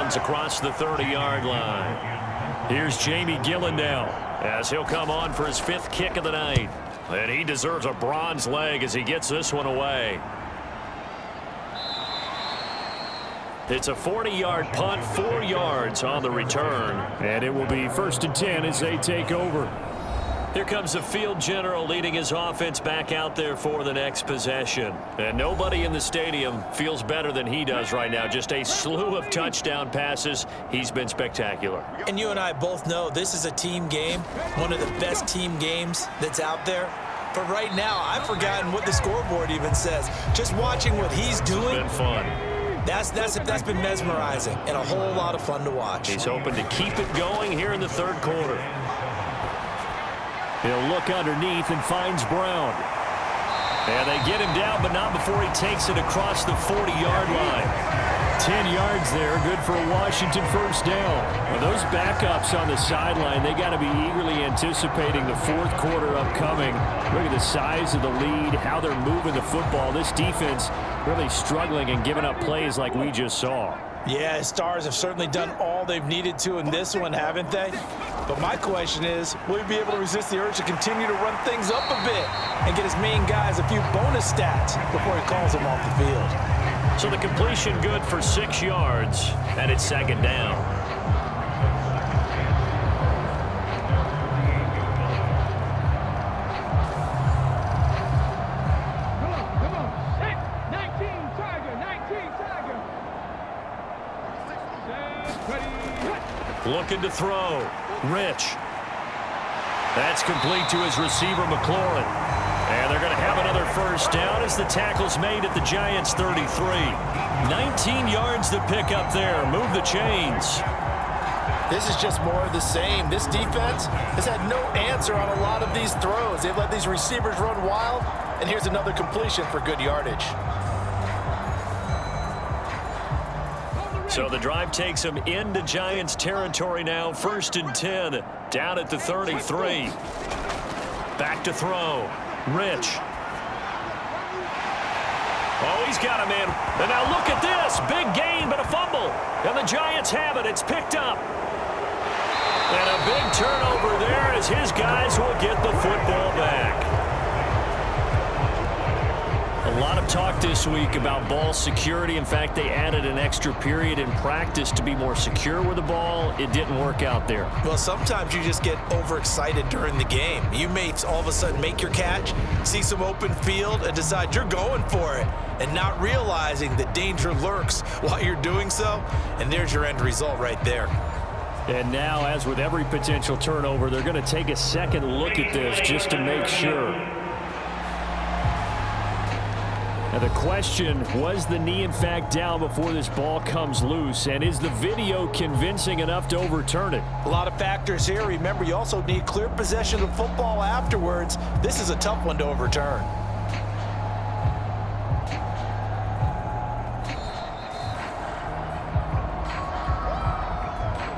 downs across the 30-yard line. Here's Jamie Gillandale as he'll come on for his 5th kick of the night. And he deserves a bronze leg as he gets this one away. It's a 40-yard punt, 4 yards on the return. And it will be 1st and 10 as they take over. Here comes the field general leading his offense back out there for the next possession. And nobody in the stadium feels better than he does right now. Just a slew of touchdown passes. He's been spectacular. And you and I both know this is a team game, one of the best team games that's out there. But right now, I've forgotten what the scoreboard even says. Just watching what he's doing. It's been fun. That's been mesmerizing and a whole lot of fun to watch. He's hoping to keep it going here in the 3rd quarter. He'll look underneath and finds Brown. And they get him down, but not before he takes it across the 40-yard line. 10 yards there, good for a Washington 1st down. Well, those backups on the sideline, they got to be eagerly anticipating the 4th quarter upcoming. Look at the size of the lead, how they're moving the football. This defense really struggling and giving up plays like we just saw. Yeah, Stars have certainly done all they've needed to in this one, haven't they? But my question is, will he be able to resist the urge to continue to run things up a bit and get his main guys a few bonus stats before he calls them off the field? So the completion good for 6 yards, and it's 2nd down. Looking to throw. Rich. That's complete to his receiver, McLaurin. And they're going to have another 1st down as the tackle's made at the Giants' 33. 19 yards to pick up there. Move the chains. This is just more of the same. This defense has had no answer on a lot of these throws. They've let these receivers run wild, and here's another completion for good yardage. So the drive takes him into Giants territory now. 1st and 10, down at the 33. Back to throw. Rich. Oh, he's got a man. And now look at this. Big gain, but a fumble. And the Giants have it. It's picked up. And a big turnover there as his guys will get the football back. A lot of talk this week about ball security. In fact, they added an extra period in practice to be more secure with the ball. It didn't work out there. Well, sometimes you just get overexcited during the game. You may all of a sudden make your catch, see some open field, and decide you're going for it, and not realizing that danger lurks while you're doing so. And there's your end result right there. And now, as with every potential turnover, they're going to take a second look at this just to make sure. Now the question, was the knee in fact down before this ball comes loose? And is the video convincing enough to overturn it? A lot of factors here. Remember, you also need clear possession of football afterwards. This is a tough one to overturn.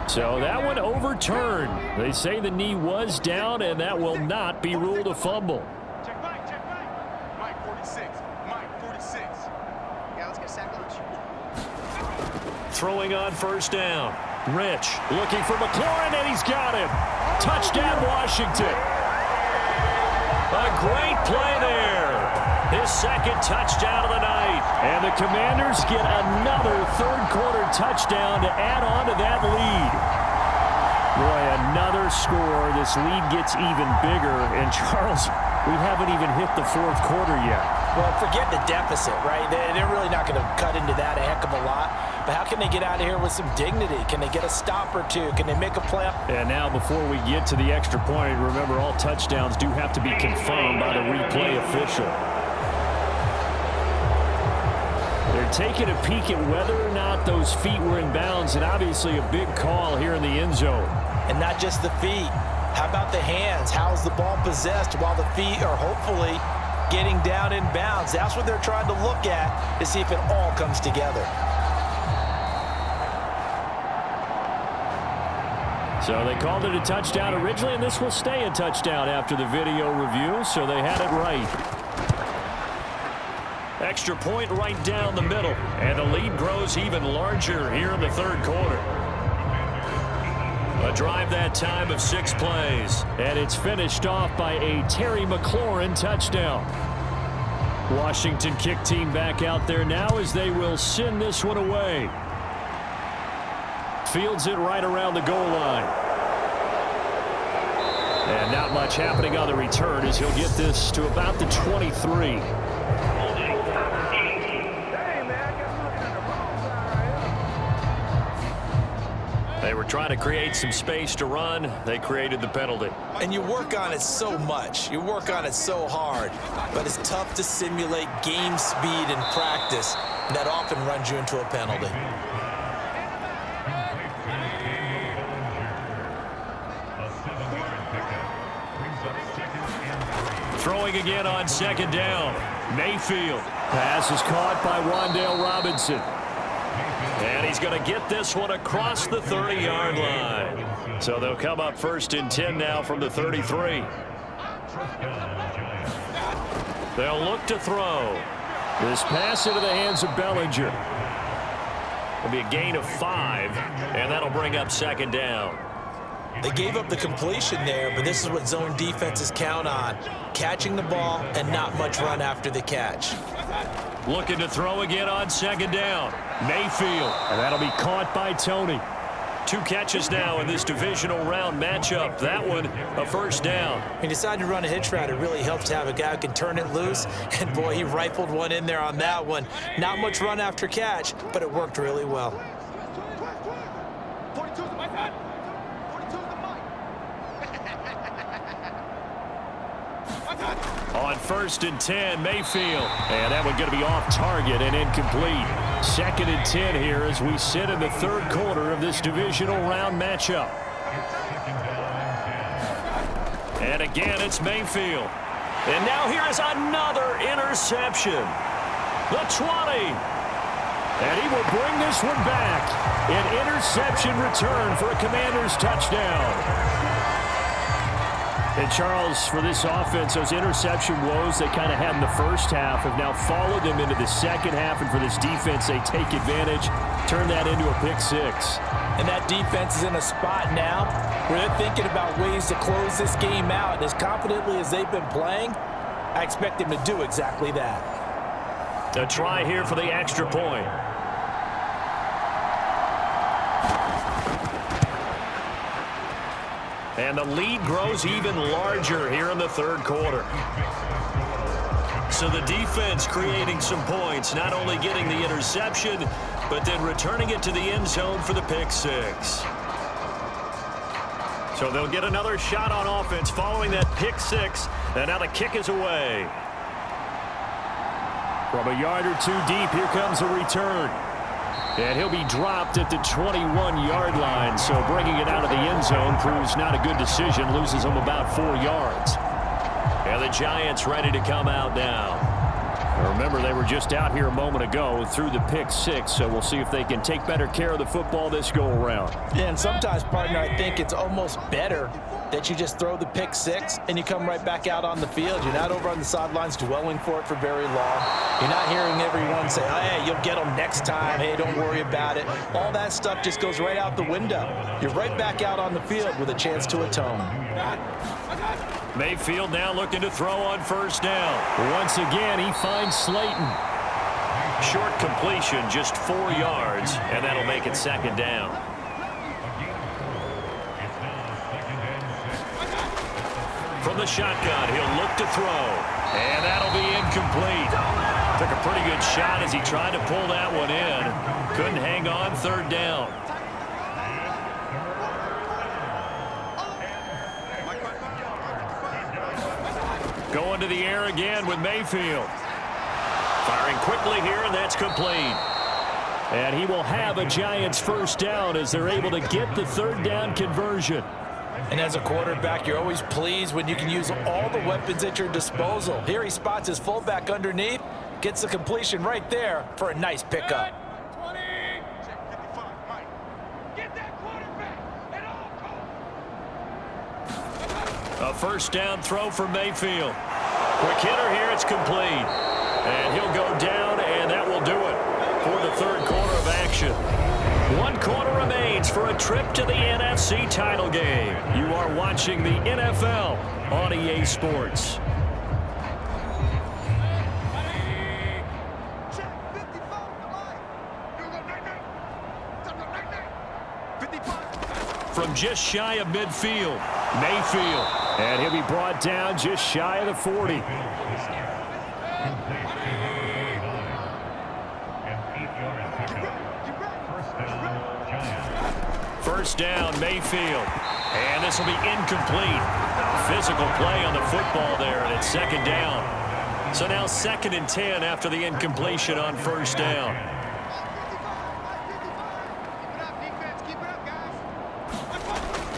So that one overturned. They say the knee was down, and that will not be ruled a fumble. Throwing on 1st down. Rich looking for McLaurin, and he's got him. Touchdown, Washington. A great play there. His 2nd touchdown of the night. And the Commanders get another 3rd quarter touchdown to add on to that lead. Boy, another score. This lead gets even bigger. And Charles, we haven't even hit the 4th quarter yet. Well, forget the deficit, right? They're really not going to cut into that a heck of a lot. But how can they get out of here with some dignity? Can they get a stop or two? Can they make a play? And now before we get to the extra point, remember all touchdowns do have to be confirmed by the replay official. They're taking a peek at whether or not those feet were in bounds, and obviously a big call here in the end zone. And not just the feet. How about the hands? How's the ball possessed while the feet are hopefully getting down in bounds? That's what they're trying to look at to see if it all comes together. So they called it a touchdown originally, and this will stay a touchdown after the video review, so they had it right. Extra point right down the middle. And the lead grows even larger here in the third quarter. A drive that time of 6 plays. And it's finished off by a Terry McLaurin touchdown. Washington kick team back out there now as they will send this one away. Fields it right around the goal line. And not much happening on the return as he'll get this to about the 23. They were trying to create some space to run. They created the penalty. And you work on it so much. You work on it so hard. But it's tough to simulate game speed in practice. And that often runs you into a penalty. Throwing again on second down. Mayfield. Pass is caught by Wan'Dale Robinson. And he's going to get this one across the 30-yard line. So they'll come up 1st and 10 now from the 33. They'll look to throw. This pass into the hands of Bellinger. It'll be a gain of 5, and that'll bring up 2nd down. They gave up the completion there, but this is what zone defenses count on. Catching the ball and not much run after the catch. Looking to throw again on 2nd down. Mayfield. And that'll be caught by Tony. 2 catches now in this divisional round matchup. That one, a 1st down. When you decide to run a hitch route, it really helps to have a guy who can turn it loose. And, boy, he rifled one in there on that one. Not much run after catch, but it worked really well. On 1st and 10, Mayfield. And that one going to be off target and incomplete. 2nd and 10 here as we sit in the third quarter of this divisional round matchup. And again, it's Mayfield. And now here is another interception. The 20. And he will bring this one back. An interception return for a Commanders touchdown. And Charles, for this offense, those interception woes they kind of had in the first half have now followed them into the second half. And for this defense, they take advantage, turn that into a pick 6. And that defense is in a spot now where they're thinking about ways to close this game out. And as confidently as they've been playing, I expect them to do exactly that. A try here for the extra point. And the lead grows even larger here in the third quarter. So the defense creating some points, not only getting the interception, but then returning it to the end zone for the pick 6. So they'll get another shot on offense following that pick 6, and now the kick is away. From a yard or 2 deep, here comes a return. And he'll be dropped at the 21-yard line, so bringing it out of the end zone proves not a good decision, loses him about 4 yards. And the Giants ready to come out now. Remember, they were just out here a moment ago through the pick 6, so we'll see if they can take better care of the football this go-around. Yeah, and sometimes, partner, I think it's almost better that you just throw the pick 6 and you come right back out on the field. You're not over on the sidelines dwelling for it for very long. You're not hearing everyone say, oh, hey, you'll get them next time. Hey, don't worry about it. All that stuff just goes right out the window. You're right back out on the field with a chance to atone. Mayfield now looking to throw on 1st down. Once again, he finds Slayton. Short completion, just 4 yards, and that'll make it 2nd down. From the shotgun, he'll look to throw, and that'll be incomplete. Took a pretty good shot as he tried to pull that one in. Couldn't hang on 3rd down. Going to the air again with Mayfield. Firing quickly here, and that's complete. And he will have a Giants 1st down as they're able to get the 3rd down conversion. And as a quarterback, you're always pleased when you can use all the weapons at your disposal. Here he spots his fullback underneath, gets the completion right there for a nice pickup. A 1st down throw for Mayfield. Quick hitter here, it's complete. And he'll go down, and that will do it for the third quarter of action. 1 quarter remains for a trip to the NFC title game. You are watching the NFL on EA Sports. From just shy of midfield, Mayfield. And he'll be brought down just shy of the 40. First down, Mayfield. And this will be incomplete. Physical play on the football there, and it's second down. So now 2nd and 10 after the incompletion on first down.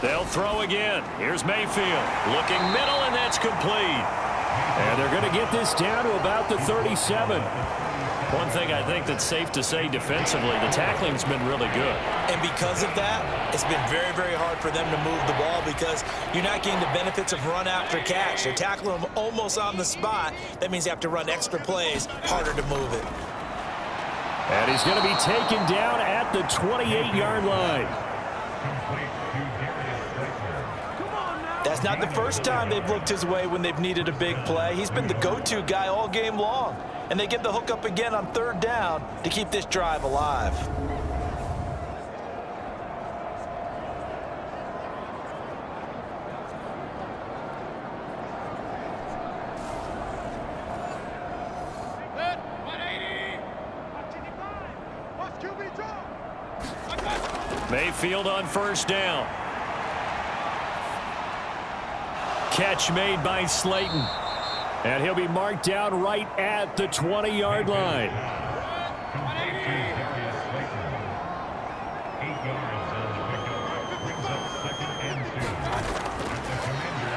They'll throw again. Here's Mayfield. Looking middle, and that's complete. And they're going to get this down to about the 37. One thing I think that's safe to say defensively, the tackling's been really good. And because of that, it's been very, very hard for them to move the ball because you're not getting the benefits of run after catch. They're tackling them almost on the spot. That means you have to run extra plays, harder to move it. And he's going to be taken down at the 28-yard line. That's not the first time they've looked his way when they've needed a big play. He's been the go-to guy all game long. And they get the hook up again on third down to keep this drive alive. Mayfield on first down. Catch made by Slayton. And he'll be marked down right at the 20-yard line.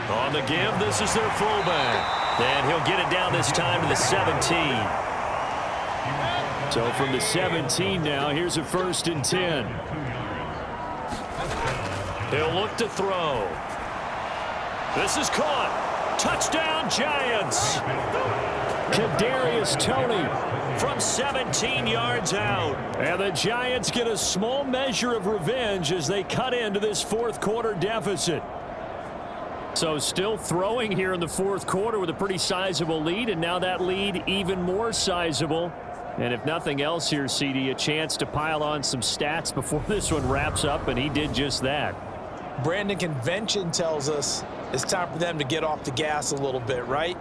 On the give, this is their fullback. And he'll get it down this time to the 17. So from the 17 now, here's a 1st and 10. He'll look to throw. This is caught. Touchdown, Giants. Kadarius Toney from 17 yards out. And the Giants get a small measure of revenge as they cut into this fourth quarter deficit. So still throwing here in the fourth quarter with a pretty sizable lead, and now that lead even more sizable. And if nothing else here, CD, a chance to pile on some stats before this one wraps up, and he did just that. Brandon, convention tells us it's time for them to get off the gas a little bit, right?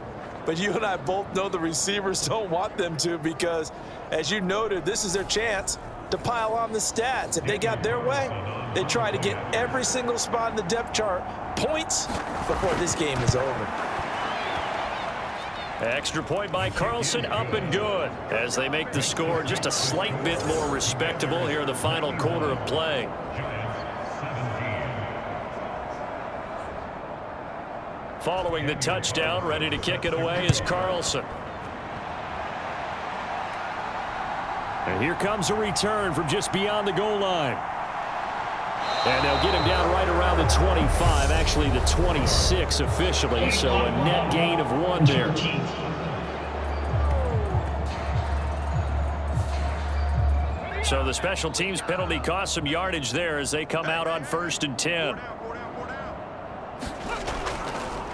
But you and I both know the receivers don't want them to because, as you noted, this is their chance to pile on the stats. If they got their way, they try to get every single spot in the depth chart points before this game is over. Extra point by Carlson, up and good as they make the score just a slight bit more respectable here in the final quarter of play. Following the touchdown, ready to kick it away is Carlson. And here comes a return from just beyond the goal line. And they'll get him down right around the 25, actually the 26 officially, so a net gain of 1 there. So the special teams penalty cost some yardage there as they come out on 1st and 10.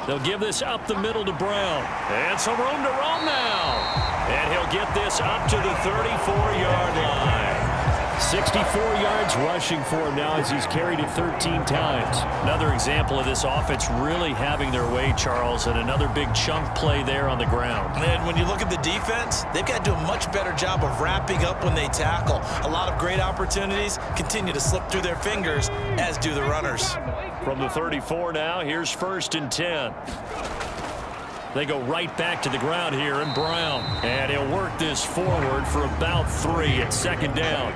They'll give this up the middle to Brown. And some room to roam now. And he'll get this up to the 34-yard line. 64 yards rushing for him now as he's carried it 13 times. Another example of this offense really having their way, Charles, and another big chunk play there on the ground. And when you look at the defense, they've got to do a much better job of wrapping up when they tackle. A lot of great opportunities continue to slip through their fingers, as do the runners. From the 34 now, here's 1st and 10. They go right back to the ground here, and Brown. And he'll work this forward for about 3 at 2nd down.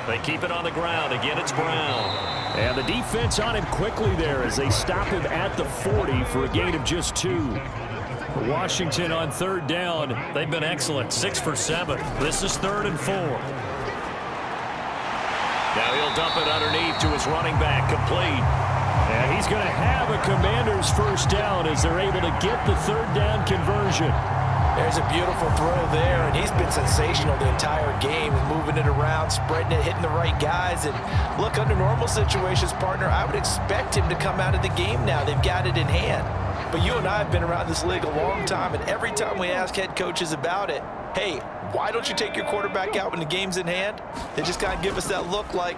They keep it on the ground. Again, it's Brown. And the defense on him quickly there as they stop him at the 40 for a gain of just 2. Washington on 3rd down. They've been excellent. 6 for 7. This is 3rd and 4. Now he'll dump it underneath to his running back, complete. And he's going to have a Commanders first down as they're able to get the third down conversion. There's a beautiful throw there, and he's been sensational the entire game, moving it around, spreading it, hitting the right guys. And look, under normal situations, partner, I would expect him to come out of the game now. They've got it in hand. But you and I have been around this league a long time, and every time we ask head coaches about it, hey, why don't you take your quarterback out when the game's in hand? They just kind of give us that look like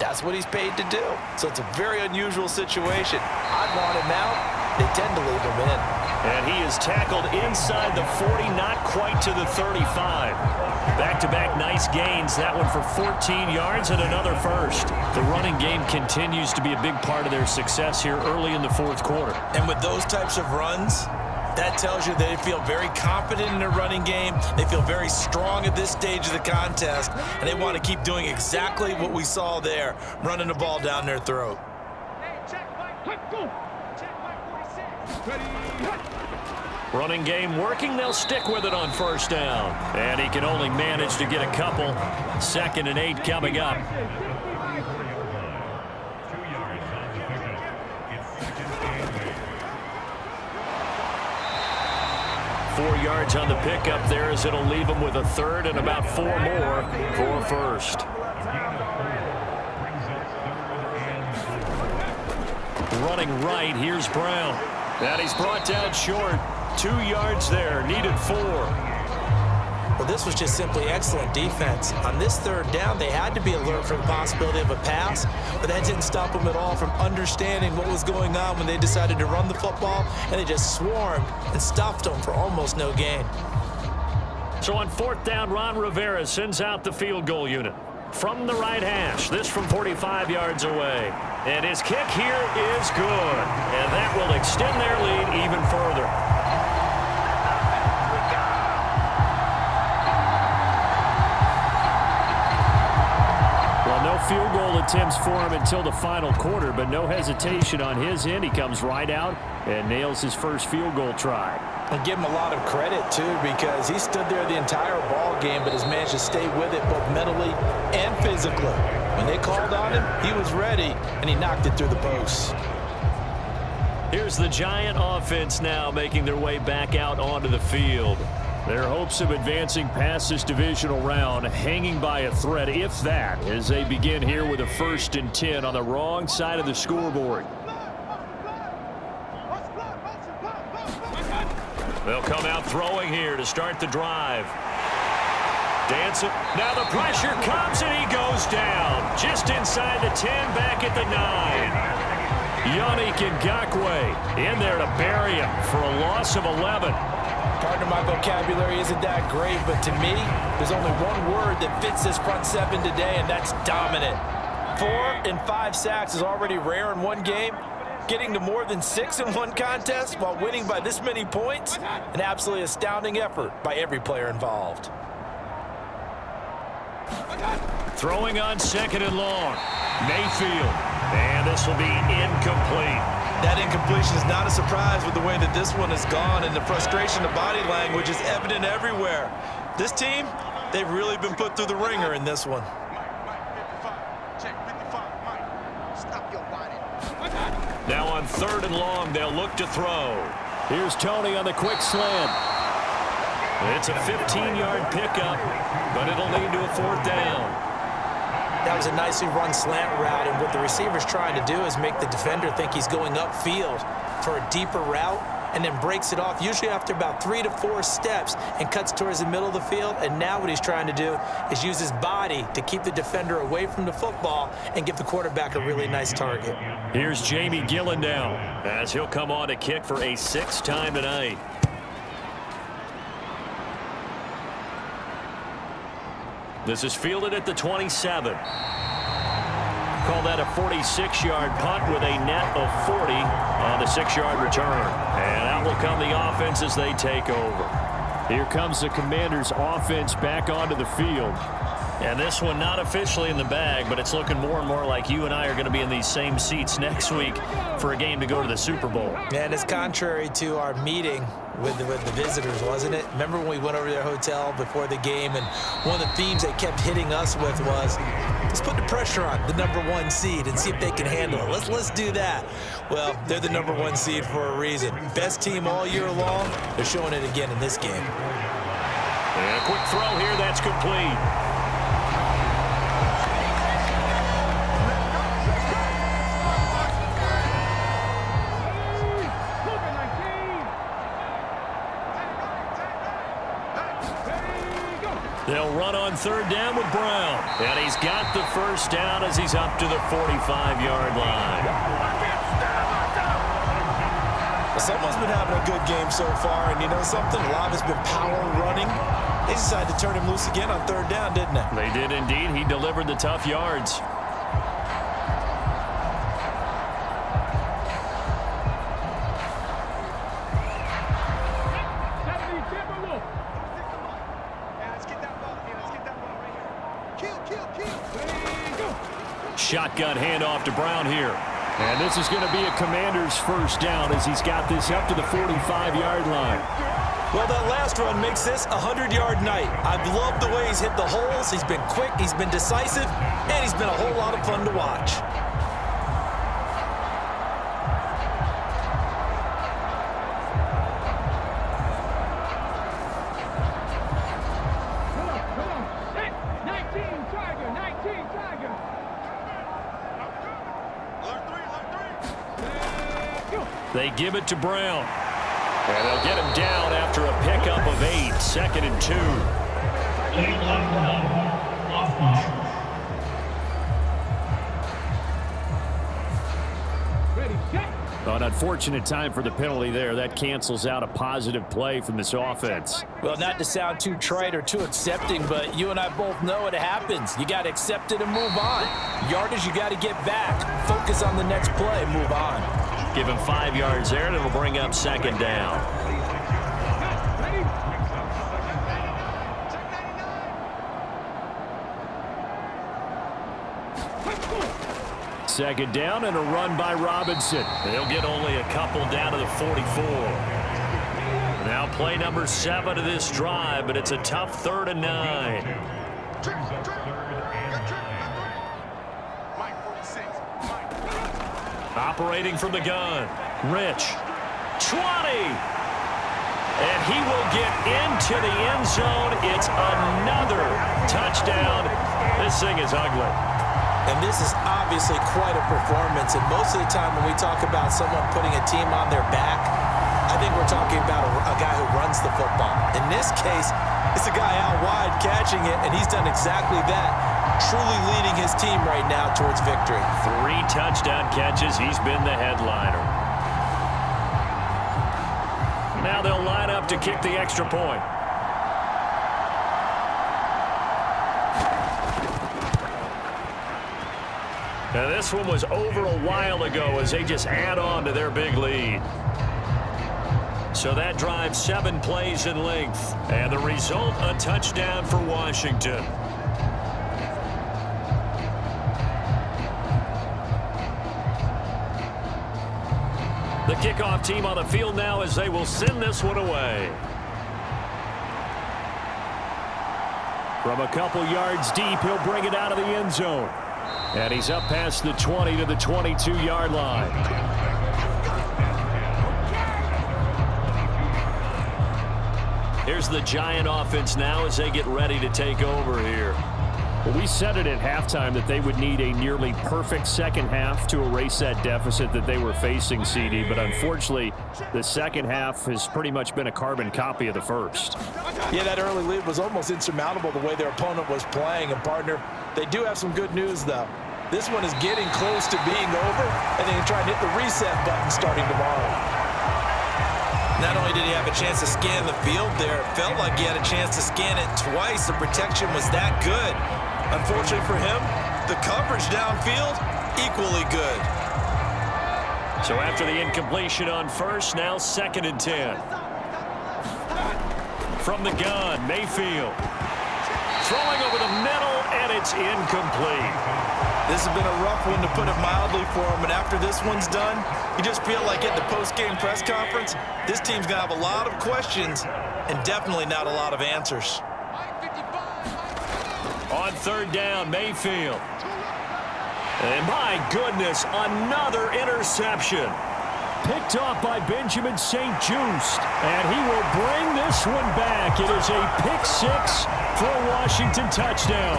that's what he's paid to do. So it's a very unusual situation. I'd want him out. They tend to leave him in. And he is tackled inside the 40, not quite to the 35. Back-to-back nice gains. That one for 14 yards and another first. The running game continues to be a big part of their success here early in the fourth quarter. And with those types of runs, that tells you they feel very confident in their running game. They feel very strong at this stage of the contest, and they want to keep doing exactly what we saw there, running the ball down their throat. Running game working. They'll stick with it on first down. And he can only manage to get a couple. 2nd and 8 coming up. Four yards on the pickup there as it'll leave him with a third and about 4 more for first. Running right, here's Brown. And he's brought down short. 2 yards there, needed 4. Well, this was just simply excellent defense. On this third down, they had to be alert for the possibility of a pass, but that didn't stop them at all from understanding what was going on when they decided to run the football, and they just swarmed and stuffed them for almost no gain. So on 4th down, Ron Rivera sends out the field goal unit. From the right hash, this from 45 yards away. And his kick here is good. And that will extend their lead even further. Well, no field goal attempts for him until the final quarter, but no hesitation on his end. He comes right out and nails his first field goal try. And give him a lot of credit, too, because he stood there the entire ball game but has managed to stay with it both mentally and physically. When they called on him, he was ready, and he knocked it through the posts. Here's the Giant offense now making their way back out onto the field. Their hopes of advancing past this divisional round hanging by a thread, if that, as they begin here with a 1st and 10 on the wrong side of the scoreboard. They'll come out throwing here to start the drive. Dancing. Now the pressure comes and he goes down. Just inside the 10, back at the 9. Yannick Ngakoue in there to bury him for a loss of 11. Partner, my vocabulary isn't that great, but to me, there's only one word that fits this front 7 today, and that's dominant. 4 and 5 sacks is already rare in one game. Getting to more than 6 in one contest while winning by this many points, an absolutely astounding effort by every player involved. Throwing on 2nd and long. Mayfield. And this will be incomplete. That incompletion is not a surprise with the way that this one has gone, and the frustration of body language is evident everywhere. This team, they've really been put through the ringer in this one. Now on 3rd and long, they'll look to throw. Here's Tony on the quick slant. It's a 15-yard pickup, but it'll lead to a 4th down. That was a nicely run slant route, and what the receiver's trying to do is make the defender think he's going upfield for a deeper route, and then breaks it off, usually after about 3 to 4 steps, and cuts towards the middle of the field. And now what he's trying to do is use his body to keep the defender away from the football and give the quarterback a really nice target. Here's Jamie Gillen now, as he'll come on to kick for a 6th time tonight. This is fielded at the 27. Call that a 46-yard punt with a net of 40 on the 6-yard return. And out will come the offense as they take over. Here comes the Commanders' offense back onto the field. And this one not officially in the bag, but it's looking more and more like you and I are going to be in these same seats next week for a game to go to the Super Bowl. And it's contrary to our meeting with the visitors, wasn't it? Remember when we went over to their hotel before the game, and one of the themes they kept hitting us with was Let's put the pressure on the #1 seed and see if they can handle it. Let's do that. Well, they're the #1 seed for a reason. Best team all year long. They're showing it again in this game. And a quick throw here, that's complete. They'll run on 3rd down with Brown. And he's got the first down as he's up to the 45-yard line. Someone's been having a good game so far, and you know something? A lot has been power running. They decided to turn him loose again on 3rd down, didn't they? They did indeed. He delivered the tough yards. Shotgun handoff to Brown here. And this is going to be a Commander's first down as he's got this up to the 45-yard line. Well, that last run makes this a 100-yard night. I've loved the way he's hit the holes. He's been quick, he's been decisive, and he's been a whole lot of fun to watch. They give it to Brown. And they'll get him down after a pickup of 8, 2nd and 2. An unfortunate time for the penalty there. That cancels out a positive play from this offense. Well, not to sound too trite or too accepting, but you and I both know it happens. You got to accept it and move on. Yardage, you got to get back. Focus on the next play, move on. Give him 5 yards there, and it'll bring up 2nd down. Second down and a run by Robinson. They'll get only a couple down to the 44. Now play number 7 of this drive, but it's a tough 3rd and 9. Operating from the gun. Rich. 20. And he will get into the end zone. It's another touchdown. This thing is ugly. And this is obviously quite a performance. And most of the time when we talk about someone putting a team on their back, I think we're talking about a guy who runs the football. In this case, it's a guy out wide catching it, and he's done exactly that. Truly leading his team right now towards victory. 3 touchdown catches. He's been the headliner. Now they'll line up to kick the extra point. Now this one was over a while ago as they just add on to their big lead. So that drives 7 plays in length. And the result, a touchdown for Washington. The kickoff team on the field now as they will send this one away. From a couple yards deep, he'll bring it out of the end zone. And he's up past the 20 to the 22-yard line. Here's the Giant offense now as they get ready to take over here. Well, we said it at halftime that they would need a nearly perfect second half to erase that deficit that they were facing, CD. But unfortunately, the second half has pretty much been a carbon copy of the first. Yeah, that early lead was almost insurmountable the way their opponent was playing. And, partner, they do have some good news, though. This one is getting close to being over, and they can try and hit the reset button starting tomorrow. Not only did he have a chance to scan the field there, it felt like he had a chance to scan it twice. The protection was that good. Unfortunately for him, the coverage downfield, equally good. So after the incompletion on first, now 2nd and 10. From the gun, Mayfield. Throwing over the middle, and it's incomplete. This has been a rough one, to put it mildly, for him. And after this one's done, you just feel like at the post-game press conference, this team's going to have a lot of questions and definitely not a lot of answers. On third down, Mayfield. And my goodness, another interception. Picked off by Benjamin St-Juste. And he will bring this one back. It is a pick six for a Washington touchdown.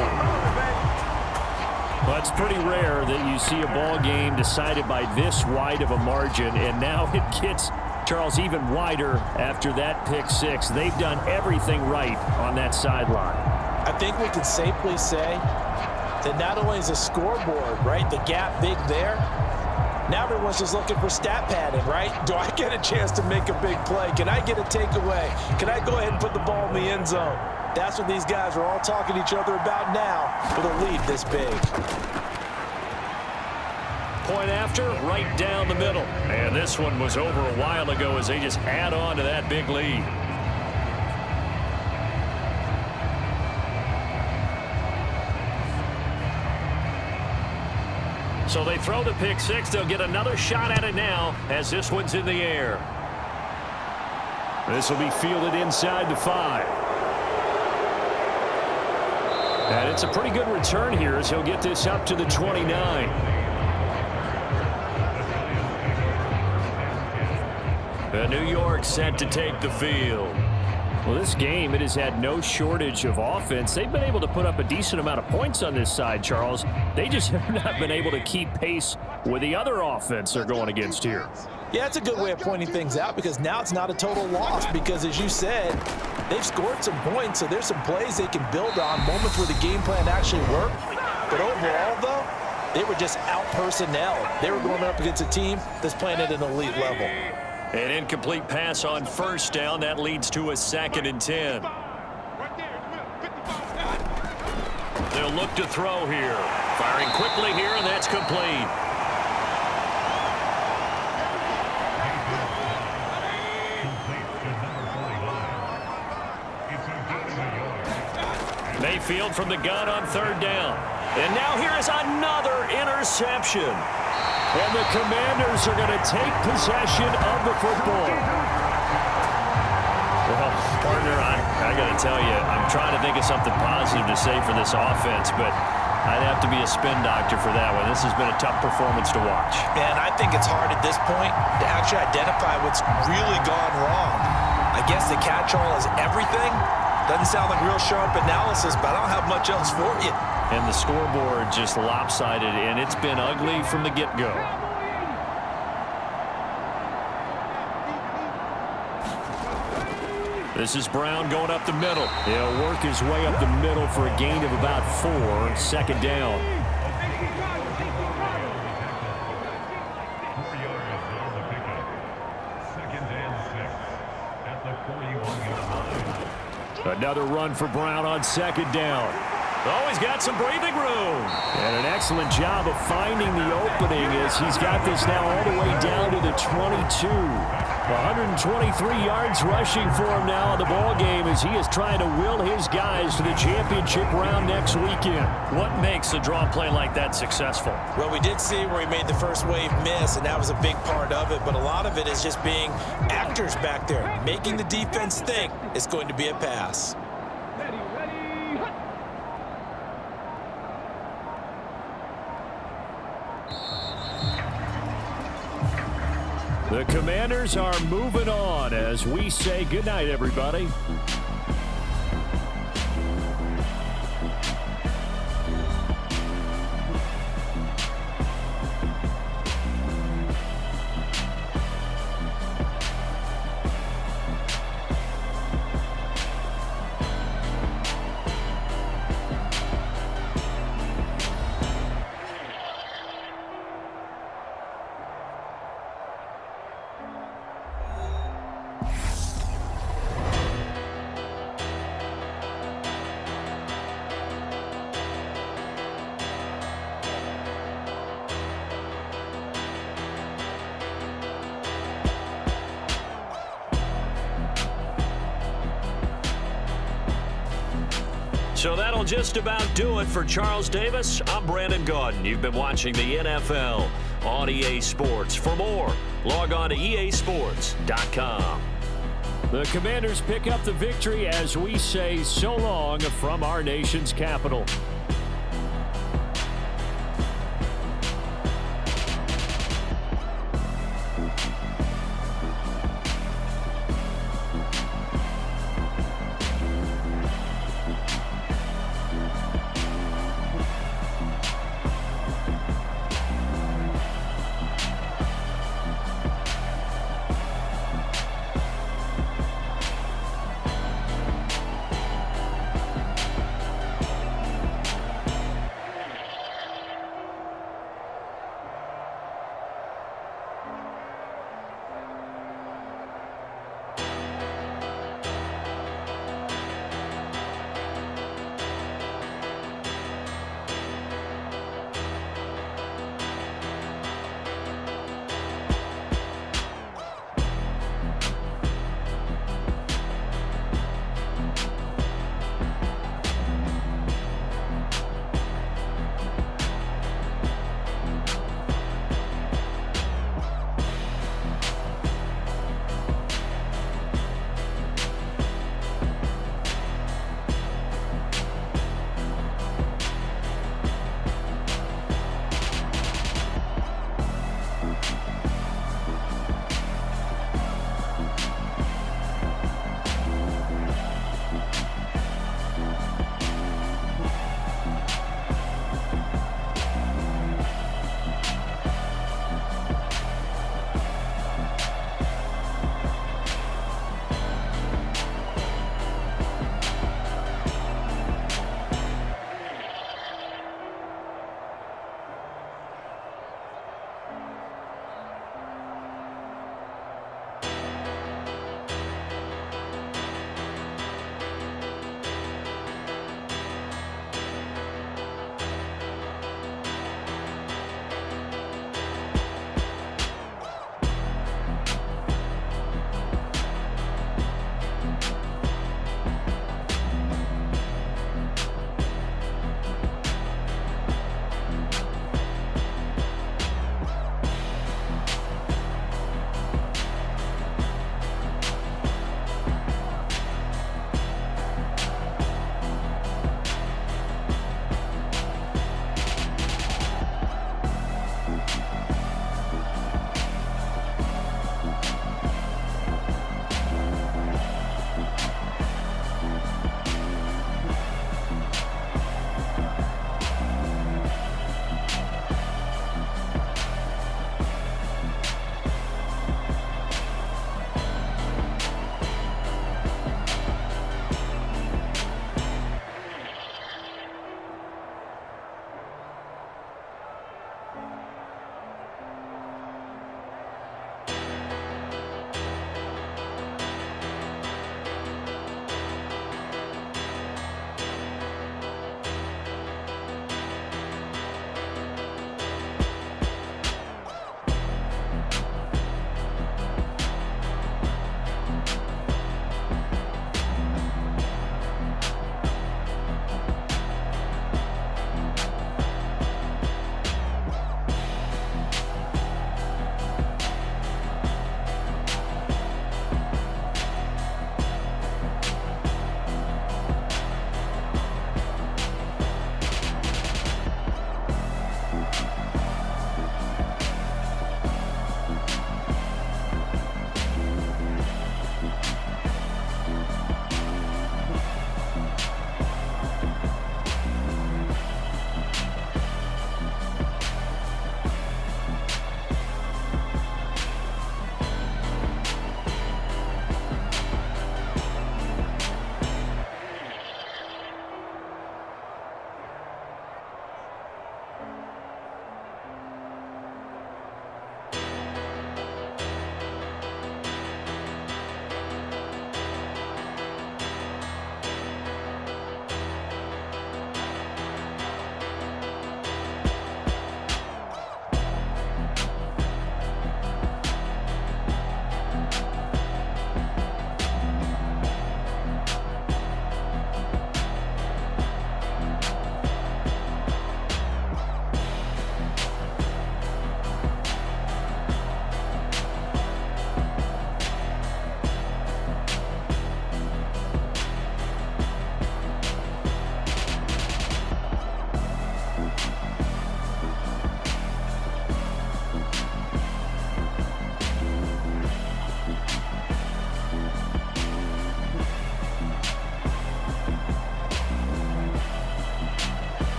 Well, it's pretty rare that you see a ball game decided by this wide of a margin. And now it gets, Charles, even wider after that pick six. They've done everything right on that sideline. I think we can safely say that not only is the scoreboard, right, the gap big there, now everyone's just looking for stat padding, right? Do I get a chance to make a big play? Can I get a takeaway? Can I go ahead and put the ball in the end zone? That's what these guys are all talking to each other about now with a lead this big. Point after, right down the middle. And this one was over a while ago as they just add on to that big lead. So they throw the pick six. They'll get another shot at it now as this one's in the air. This will be fielded inside the 5. And it's a pretty good return here as he'll get this up to the 29. New York set to take the field. Well, this game, it has had no shortage of offense. They've been able to put up a decent amount of points on this side, Charles. They just have not been able to keep pace with the other offense they're going against here. Yeah, it's a good way of pointing things out because now it's not a total loss because, as you said, they've scored some points, so there's some plays they can build on, moments where the game plan actually worked. But overall, though, they were just out-personnel. They were going up against a team that's playing at an elite level. An incomplete pass on first down. That leads to a 2nd and 10. They'll look to throw here. Firing quickly here, and that's complete. Mayfield from the gun on third down. And now here is another interception. And the Commanders are going to take possession of the football. Well, partner, I got to tell you, I'm trying to think of something positive to say for this offense, but I'd have to be a spin doctor for that one. This has been a tough performance to watch. And I think it's hard at this point to actually identify what's really gone wrong. I guess the catch-all is everything. Doesn't sound like real sharp analysis, but I don't have much else for you. And the scoreboard just lopsided, and it's been ugly from the get-go. This is Brown going up the middle. He'll work his way up the middle for a gain of about 4. 2nd down. Another run for Brown on 2nd down. Oh, he's got some breathing room. And an excellent job of finding the opening as he's got this now all the way down to the 22. 123 yards rushing for him now in the ball game as he is trying to will his guys to the championship round next weekend. What makes a draw play like that successful? Well, we did see where he made the first wave miss, and that was a big part of it, but a lot of it is just being actors back there, making the defense think it's going to be a pass. The Commanders are moving on as we say goodnight, everybody. So that'll just about do it for Charles Davis. I'm Brandon Gaudin. You've been watching the NFL on EA Sports. For more, log on to easports.com. The Commanders pick up the victory as we say so long from our nation's capital.